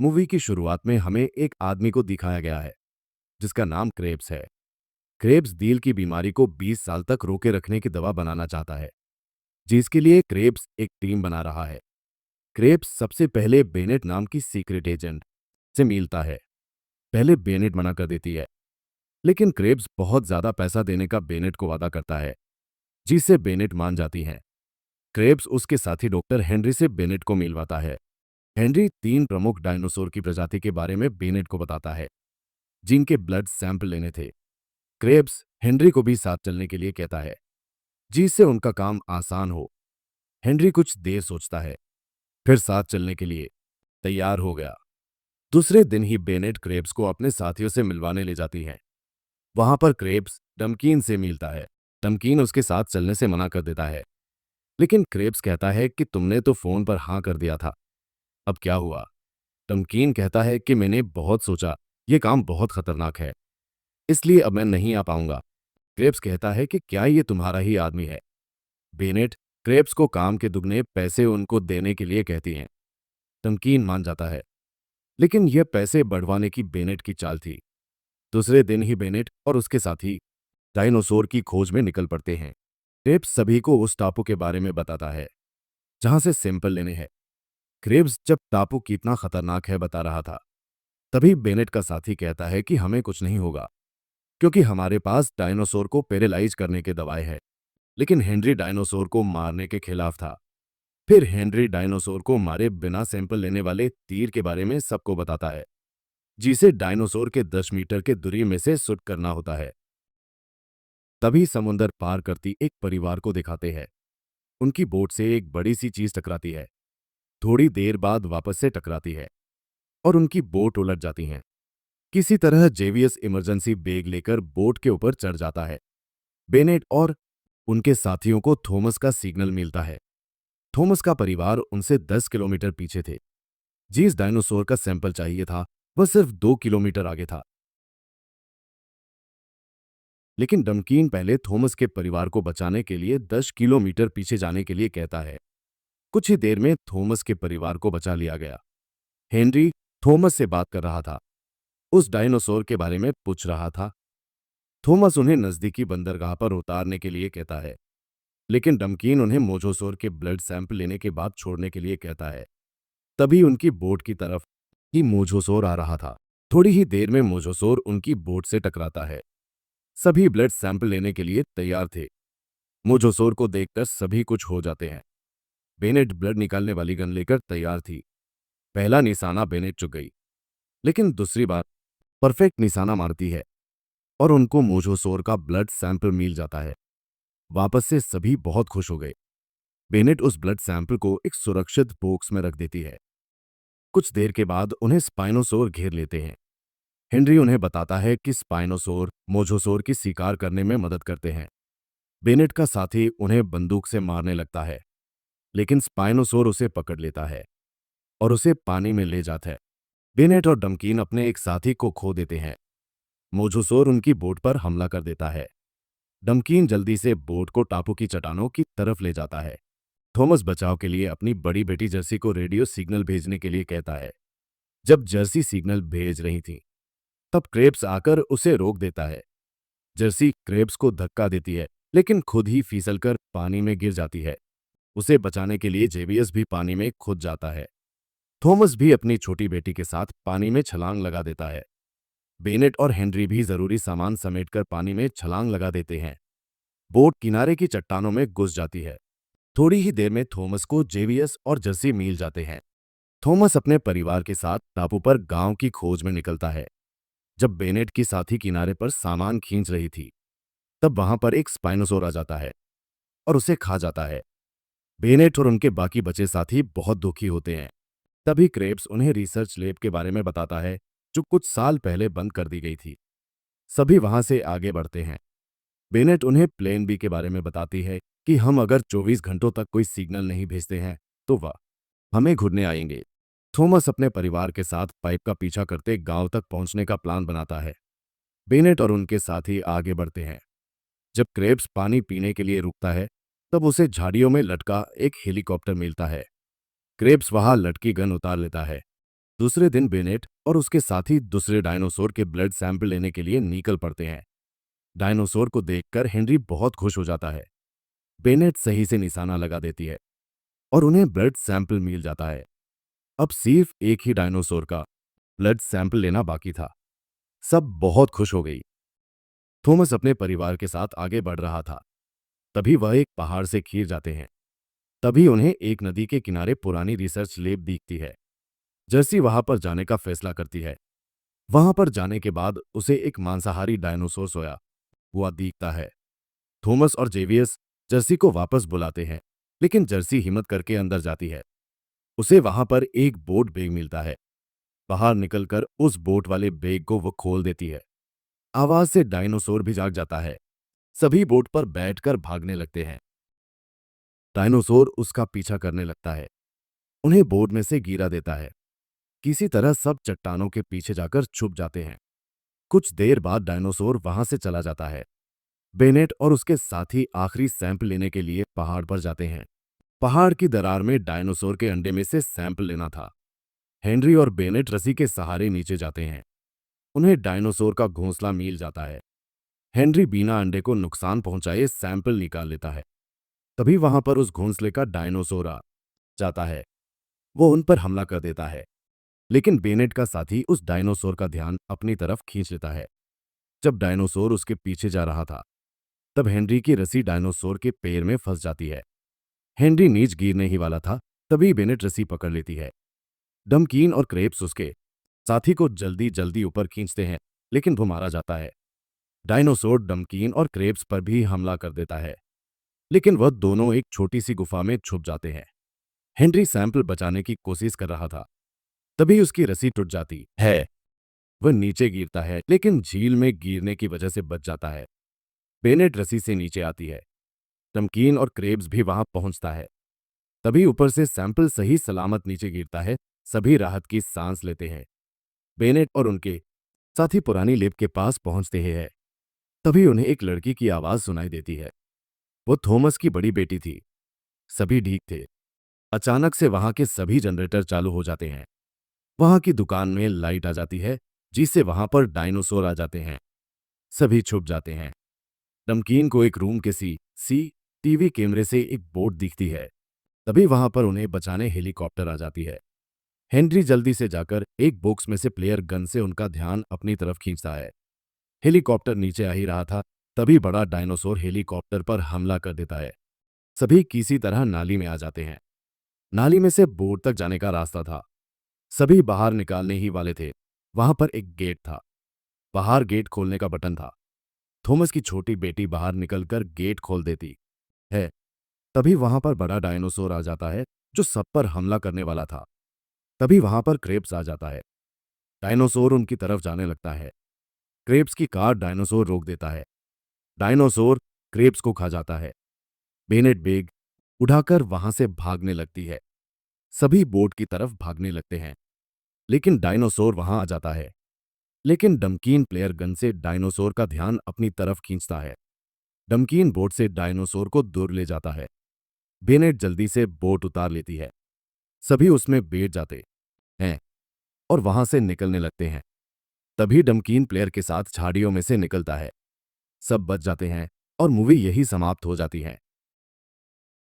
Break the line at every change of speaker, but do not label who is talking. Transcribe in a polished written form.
Movie की शुरुआत में हमें एक आदमी को दिखाया गया है जिसका नाम क्रेब्स है। क्रेब्स दिल की बीमारी को 20 साल तक रोके रखने की दवा बनाना चाहता है, जिसके लिए क्रेब्स एक टीम बना रहा है। क्रेब्स सबसे पहले बेनेट नाम की सीक्रेट एजेंट से मिलता है। पहले बेनेट मना कर देती है, लेकिन क्रेब्स बहुत ज्यादा पैसा देने का बेनेट को वादा करता है, जिससे बेनेट मान जाती है। क्रेब्स उसके साथी डॉक्टर हेनरी से बेनेट को मिलवाता है। हेनरी 3 प्रमुख डायनासोर की प्रजाति के बारे में बेनेट को बताता है, जिनके ब्लड सैंपल लेने थे। क्रेब्स हेनरी को भी साथ चलने के लिए कहता है, जिससे उनका काम आसान हो। हेनरी कुछ देर सोचता है, फिर साथ चलने के लिए तैयार हो गया। दूसरे दिन ही बेनेट क्रेब्स को अपने साथियों से मिलवाने ले जाती है। वहां पर क्रेब्स डमकीन से मिलता है। डमकीन उसके साथ चलने से मना कर देता है, लेकिन क्रेब्स कहता है कि तुमने तो फोन पर हाँ कर दिया था, अब क्या हुआ। डमकीन कहता है कि मैंने बहुत सोचा, यह काम बहुत खतरनाक है, इसलिए अब मैं नहीं आ पाऊंगा। क्रेब्स कहता है कि क्या ये तुम्हारा ही आदमी है। बेनेट क्रेब्स को काम के दुगने पैसे उनको देने के लिए कहती हैं। डमकीन मान जाता है, लेकिन यह पैसे बढ़वाने की बेनेट की चाल थी। दूसरे दिन ही बेनेट और उसके साथी डायनासोर की खोज में निकल पड़ते हैं। क्रेब्स सभी को उस टापू के बारे में बताता है जहां से सैंपल लेने हैं। क्रेब्स जब टापू कितना खतरनाक है बता रहा था, तभी बेनेट का साथी कहता है कि हमें कुछ नहीं होगा, क्योंकि हमारे पास डायनासोर को पैरालाइज करने के दवाएं हैं। लेकिन हेनरी डायनासोर को मारने के खिलाफ था। फिर हेनरी डायनासोर को मारे बिना सैंपल लेने वाले तीर के बारे में सबको बताता है, जिसे डायनासोर के 10 मीटर के दूरी में से शूट करना होता है। तभी समुंदर पार करती एक परिवार को दिखाते हैं। उनकी बोट से एक बड़ी सी चीज टकराती है। थोड़ी देर बाद वापस से टकराती है और उनकी बोट उलट जाती है। किसी तरह जेवियस इमरजेंसी बैग लेकर बोट के ऊपर चढ़ जाता है। बेनेट और उनके साथियों को थॉमस का सिग्नल मिलता है। थॉमस का परिवार उनसे 10 किलोमीटर पीछे थे। जिस डायनासोर का सैंपल चाहिए था वह सिर्फ 2 किलोमीटर आगे था। लेकिन डमकीन पहले थॉमस के परिवार को बचाने के लिए 10 किलोमीटर पीछे जाने के लिए कहता है। कुछ ही देर में थॉमस के परिवार को बचा लिया गया। हेनरी थॉमस से बात कर रहा था, उस डायनासोर के बारे में पूछ रहा था। थॉमस उन्हें नजदीकी बंदरगाह पर उतारने के लिए कहता है, लेकिन डमकीन उन्हें मोजोसोर के ब्लड सैंपल लेने के बाद छोड़ने के लिए कहता है। तभी उनकी बोट की तरफ ही मोजोसोर आ रहा था। थोड़ी ही देर में मोजोसोर उनकी बोट से टकराता है। सभी ब्लड सैंपल लेने के लिए तैयार थे। मोजोसोर को देखकर सभी कुछ हो जाते हैं। बेनेट ब्लड निकालने वाली गन लेकर तैयार थी। पहला निशाना बेनेट चुक गई, लेकिन दूसरी बार परफेक्ट निशाना मारती है और उनको मोजोसोर का ब्लड सैंपल मिल जाता है। वापस से सभी बहुत खुश हो गए। बेनेट उस ब्लड सैंपल को एक सुरक्षित बॉक्स में रख देती है। कुछ देर के बाद उन्हें स्पाइनोसोर घेर लेते हैं। हेनरी उन्हें बताता है कि स्पाइनोसोर मोजोसोर की शिकार करने में मदद करते हैं। बेनेट का साथी उन्हें बंदूक से मारने लगता है, लेकिन स्पाइनोसोर उसे पकड़ लेता है और उसे पानी में ले जाता है। बेनेट और डमकीन अपने एक साथी को खो देते हैं। मोजोसोर उनकी बोट पर हमला कर देता है। डमकीन जल्दी से बोट को टापू की चट्टानों की तरफ ले जाता है। थॉमस बचाव के लिए अपनी बड़ी बेटी जर्सी को रेडियो सिग्नल भेजने के लिए कहता है। जब जर्सी सिग्नल भेज रही थी, तब क्रेब्स आकर उसे रोक देता है। जर्सी क्रेब्स को धक्का देती है, लेकिन खुद ही फिसलकर पानी में गिर जाती है। उसे बचाने के लिए जेवियस भी पानी में कूद जाता है। थॉमस भी अपनी छोटी बेटी के साथ पानी में छलांग लगा देता है। बेनेट और हेनरी भी जरूरी सामान समेटकर पानी में छलांग लगा देते हैं। बोट किनारे की चट्टानों में घुस जाती है। थोड़ी ही देर में थॉमस को जेवियस और जर्सी मिल जाते हैं। थॉमस अपने परिवार के साथ टापू पर गांव की खोज में निकलता है। जब बेनेट की साथी किनारे पर सामान खींच रही थी, तब वहां पर एक स्पाइनोसोर आ जाता है और उसे खा जाता है। बेनेट और उनके बाकी बचे साथी बहुत दुखी होते हैं। तभी क्रेब्स उन्हें रिसर्च लैब के बारे में बताता है, जो कुछ साल पहले बंद कर दी गई थी। सभी वहां से आगे बढ़ते हैं। बेनेट उन्हें प्लेन बी के बारे में बताती है कि हम अगर 24 घंटों तक कोई सिग्नल नहीं भेजते हैं तो वह हमें घूरने आएंगे। थॉमस अपने परिवार के साथ पाइप का पीछा करते गांव तक पहुंचने का प्लान बनाता है। बेनेट और उनके साथी आगे बढ़ते हैं। जब क्रेब्स पानी पीने के लिए रुकता है, तब उसे झाड़ियों में लटका एक हेलीकॉप्टर मिलता है। क्रेब्स वहां लटकी गन उतार लेता है दूसरे दिन बेनेट और उसके साथी दूसरे डायनासोर के ब्लड सैंपल लेने के लिए निकल पड़ते हैं। डायनासोर को देखकर हेनरी बहुत खुश हो जाता है। बेनेट सही से निशाना लगा देती है और उन्हें ब्लड सैंपल मिल जाता है। अब सिर्फ एक ही डायनासोर का ब्लड सैंपल लेना बाकी था। सब बहुत खुश हो गई। थॉमस अपने परिवार के साथ आगे बढ़ रहा था। तभी वह एक पहाड़ से गिर जाते हैं। तभी उन्हें एक नदी के किनारे पुरानी रिसर्च लैब दिखती है। जर्सी वहां पर जाने का फैसला करती है। वहां पर जाने के बाद उसे एक मांसाहारी डायनासोर सोया हुआ दिखता है। थॉमस और जेवियस जर्सी को वापस बुलाते हैं, लेकिन जर्सी हिम्मत करके अंदर जाती है। उसे वहां पर एक बोट बैग मिलता है। बाहर निकलकर उस बोट वाले बैग को वो खोल देती है। आवाज से डायनासोर भी जाग जाता है। सभी बोट पर बैठकर भागने लगते हैं। डायनासोर उसका पीछा करने लगता है, उन्हें बोट में से गिरा देता है। किसी तरह सब चट्टानों के पीछे जाकर छुप जाते हैं। कुछ देर बाद डायनासोर वहां से चला जाता है। बेनेट और उसके साथी आखिरी सैंपल लेने के लिए पहाड़ पर जाते हैं। पहाड़ की दरार में डायनासोर के अंडे में से सैंपल लेना था। हेनरी और बेनेट रस्सी के सहारे नीचे जाते हैं। उन्हें डायनासोर का घोंसला मिल जाता है। हेनरी बिना अंडे को नुकसान पहुंचाए सैंपल निकाल लेता है। तभी वहां पर उस घोंसले का डायनासोर आ जाता है। वो उन पर हमला कर देता है, लेकिन बेनेट का साथी उस डायनासोर का ध्यान अपनी तरफ खींच लेता है। जब डायनासोर उसके पीछे जा रहा था, तब हेनरी की रस्सी डायनासोर के पैर में फंस जाती है। हेनरी नीच गिरने ही वाला था, तभी बेनेट रस्सी पकड़ लेती है। डमकीन और क्रेप्स उसके साथी को जल्दी जल्दी ऊपर खींचते हैं, लेकिन वो मारा जाता है। डायनासोर डमकीन और क्रेप्स पर भी हमला कर देता है, लेकिन वह दोनों एक छोटी सी गुफा में छुप जाते हैं। हेनरी सैंपल बचाने की कोशिश कर रहा था, तभी उसकी रस्सी टूट जाती है। वह नीचे गिरता है, लेकिन झील में गिरने की वजह से बच जाता है। बेनेट रस्सी से नीचे आती है। डमकीन और क्रेब्स भी वहां पहुंचता है। तभी ऊपर से सैंपल सही सलामत नीचे गिरता है। सभी राहत की सांस लेते हैं। बेनेट और उनके साथी पुरानी लेब के पास पहुंचते ही है। तभी उन्हें एक लड़की की आवाज सुनाई देती है। वो थॉमस की बड़ी बेटी थी। सभी ठीक थे। अचानक से वहां के सभी जनरेटर चालू हो जाते हैं। वहां की दुकान में लाइट आ जाती है, जिससे वहां पर डायनासोर आ जाते हैं। सभी छुप जाते हैं। नमकीन को एक रूम के सी टीवी कैमरे से एक बोट दिखती है। तभी वहां पर उन्हें बचाने हेलीकॉप्टर आ जाती है। हेनरी जल्दी से जाकर एक बॉक्स में से प्लेयर गन से उनका ध्यान अपनी तरफ खींचता है। हेलीकॉप्टर नीचे आ ही रहा था, तभी बड़ा डायनासोर हेलीकॉप्टर पर हमला कर देता है। सभी किसी तरह नाली में आ जाते हैं। नाली में से बोट तक जाने का रास्ता था। सभी बाहर निकालने ही वाले थे। वहां पर एक गेट था। बाहर गेट खोलने का बटन था। थॉमस की छोटी बेटी बाहर निकलकर गेट खोल देती है। तभी वहां पर बड़ा डायनासोर आ जाता है, जो सब पर हमला करने वाला था। तभी वहां पर क्रेप्स आ जाता है। डायनासोर उनकी तरफ जाने लगता है। क्रेप्स की कार डायनासोर रोक देता है। डायनासोर क्रेप्स को खा जाता है। बेनेट बेग उठाकर वहां से भागने लगती है। सभी बोट की तरफ भागने लगते हैं, लेकिन डायनासोर वहां आ जाता है। लेकिन डमकीन प्लेयर गन से डायनासोर का ध्यान अपनी तरफ खींचता है। डमकीन बोट से डायनासोर को दूर ले जाता है। बेनेट जल्दी से बोट उतार लेती है। सभी उसमें बैठ जाते हैं और वहां से निकलने लगते हैं। तभी डमकीन प्लेयर के साथ झाड़ियों में से निकलता है। सब बच जाते हैं और मूवी यही समाप्त हो जाती है।